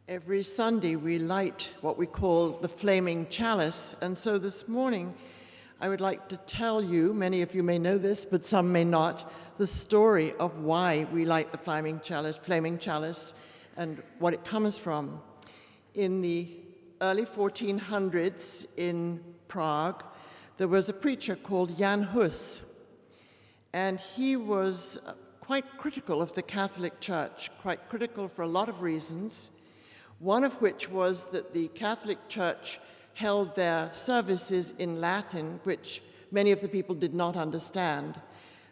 Every Sunday we light what we call the flaming chalice, and so this morning I would like to tell you, many of you may know this, but some may not, the story of why we light the flaming chalice and what it comes from. In the early 1400s in Prague, there was a preacher called Jan Hus, and he was quite critical of the Catholic Church, quite critical for a lot of reasons, one of which was that the Catholic Church held their services in Latin, which many of the people did not understand.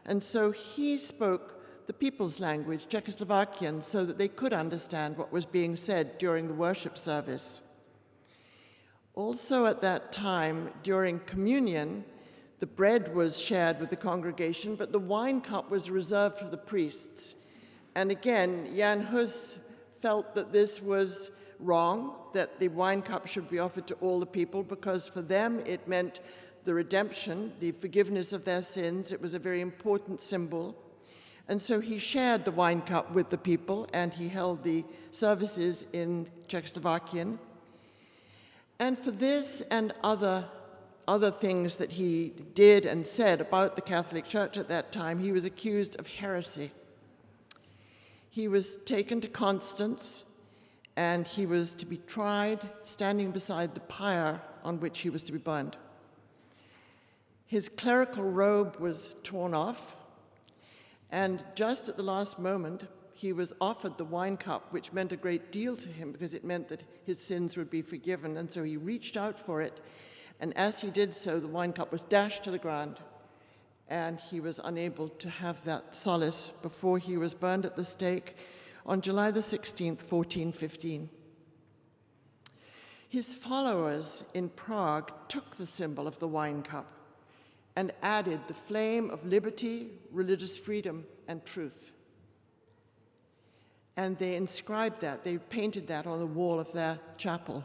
And so he spoke the people's language, Czechoslovakian, so that they could understand what was being said during the worship service. Also at that time, during communion, the bread was shared with the congregation, but the wine cup was reserved for the priests. And again, Jan Hus felt that this was wrong, that the wine cup should be offered to all the people, because for them it meant the redemption, the forgiveness of their sins. It was a very important symbol. And so he shared the wine cup with the people, and he held the services in Czechoslovakian. And for this and other things that he did and said about the Catholic Church at that time, he was accused of heresy. He was taken to Constance, and he was to be tried standing beside the pyre on which he was to be burned. His clerical robe was torn off, and just at the last moment, he was offered the wine cup, which meant a great deal to him because it meant that his sins would be forgiven, and so he reached out for it, and as he did so, the wine cup was dashed to the ground, and he was unable to have that solace before he was burned at the stake on July the 16th, 1415. His followers in Prague took the symbol of the wine cup and added the flame of liberty, religious freedom, and truth. And they inscribed that, they painted that on the wall of their chapel.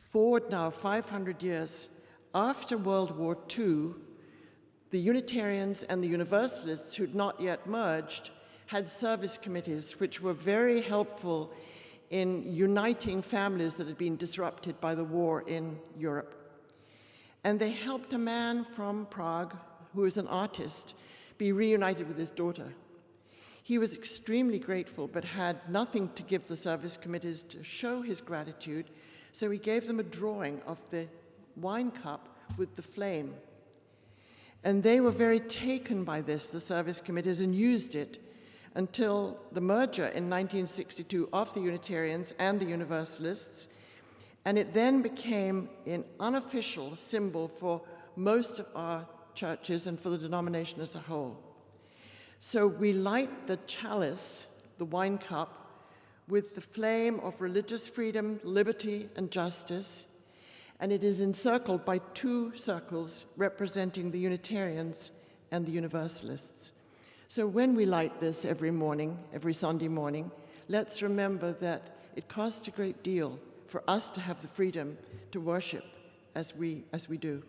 Forward now 500 years, after World War II, the Unitarians and the Universalists, who'd not yet merged, had service committees which were very helpful in uniting families that had been disrupted by the war in Europe. And they helped a man from Prague, who was an artist, be reunited with his daughter. He was extremely grateful, but had nothing to give the service committees to show his gratitude, so he gave them a drawing of the wine cup with the flame. And they were very taken by this, the service committees, and used it until the merger in 1962 of the Unitarians and the Universalists, and it then became an unofficial symbol for most of our churches and for the denomination as a whole. So we light the chalice, the wine cup, with the flame of religious freedom, liberty, and justice, and it is encircled by two circles representing the Unitarians and the Universalists. So when we light this every morning, every Sunday morning, let's remember that it costs a great deal for us to have the freedom to worship as we do.